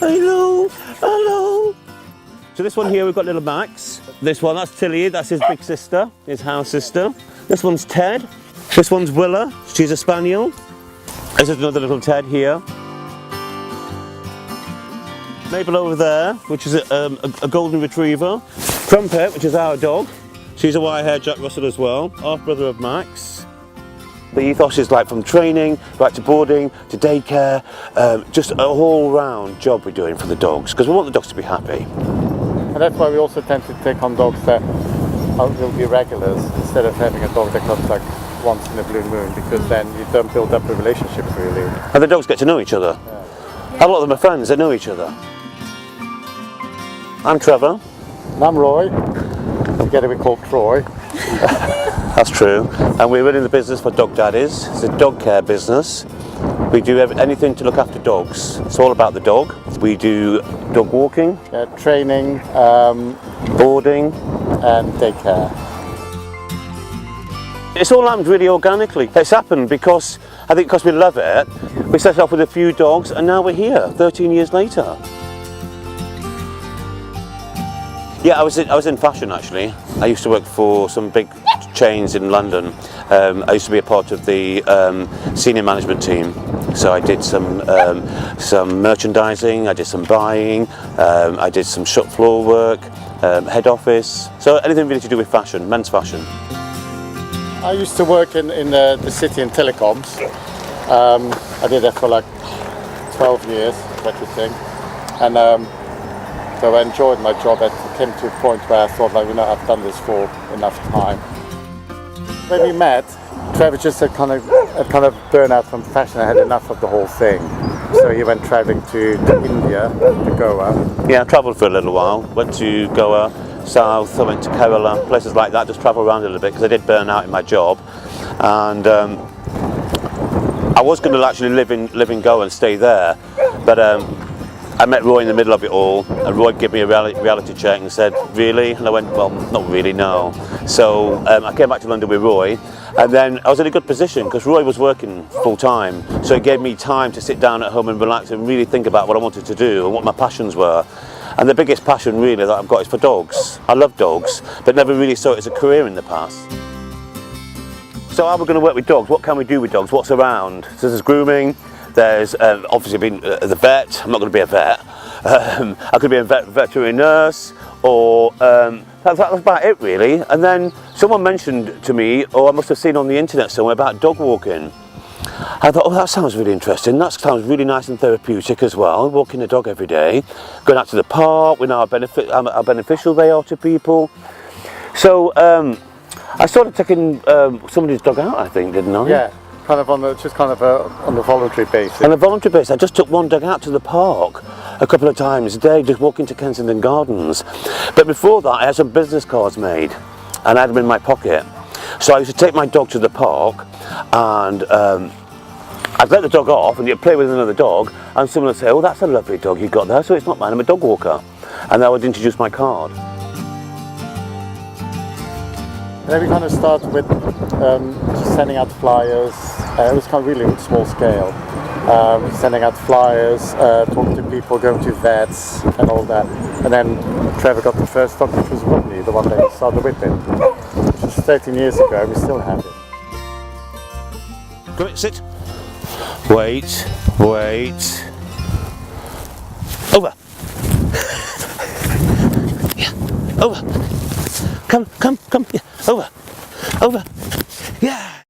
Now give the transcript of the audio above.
Hello, hello. So this one here, we've got little Max. This one, that's Tilly, that's his big sister, his house sister. This one's Ted. This one's Willa, she's a spaniel. This is another little Ted here. Mabel over there, which is a golden retriever. Trumpet, which is our dog. She's a wire-haired Jack Russell as well, half brother of Max. The ethos is like from training, right to boarding, to daycare, just a whole round job we're doing for the dogs, because we want the dogs to be happy. And that's why we also tend to take on dogs that will be regulars, instead of having a dog that comes like once in a blue moon, because then you don't build up a relationship really. And the dogs get to know each other. Yeah. A lot of them are friends, they know each other. I'm Trevor. And I'm Roy. Together we call Troy. That's true. And we're running the business for Dog Daddies. It's a dog care business. We do anything to look after dogs. It's all about the dog. We do dog walking, training, boarding, and daycare. It's all happened really organically. It's happened because, I think because we love it. We started off with a few dogs and now we're here, 13 years later. Yeah, I was in fashion actually. I used to work for some big chains in London. I used to be a part of the senior management team. So I did some merchandising, I did some buying, I did some shop floor work, head office. So anything really to do with fashion, men's fashion. I used to work in the city in telecoms. I did that for like 12 years, everything. And so I enjoyed my job. It came to a point where I thought, like, I've done this for enough time. When we met, Trevor just had kind of burnout from fashion. I had enough of the whole thing. So he went traveling to India, to Goa. Yeah, I travelled for a little while. Went to Goa, south, I went to Kerala, places like that, just travel around a little bit because I did burn out in my job. And I was going to actually live in Goa and stay there, but I met Roy in the middle of it all, and Roy gave me a reality check and said, really? And I went, well, not really, no. So I came back to London with Roy, and then I was in a good position because Roy was working full time, so it gave me time to sit down at home and relax and really think about what I wanted to do and what my passions were. And the biggest passion really that I've got is for dogs. I love dogs, but never really saw it as a career in the past. So how are we going to work with dogs? What can we do with dogs? What's around? So there's grooming. There's obviously been the vet. I'm not going to be a vet. I could be a veterinary nurse, or that's about it really. And then someone mentioned to me, or I must have seen on the internet somewhere, about dog walking. I thought, oh, that sounds really interesting. That sounds really nice and therapeutic as well. Walking a dog every day, going out to the park. We know how beneficial they are to people. So I started taking somebody's dog out, I think, didn't I? Yeah. Kind of on a voluntary basis. On a voluntary basis, I just took one dog out to the park a couple of times a day, just walking to Kensington Gardens. But before that, I had some business cards made, and I had them in my pocket. So I used to take my dog to the park, and I'd let the dog off, and you'd play with another dog, and someone would say, "Oh, that's a lovely dog you got there." So it's not mine. I'm a dog walker, and I would introduce my card. And then we kind of started with just sending out flyers. It was kind of really small scale. Sending out flyers, talking to people, going to vets and all that. And then Trevor got the first dog, which was Rodney, the one that he started with him. Which was 13 years ago, and we still have it. Come on, sit. Wait. Over. Yeah, over. Come. Yeah, over. Yeah.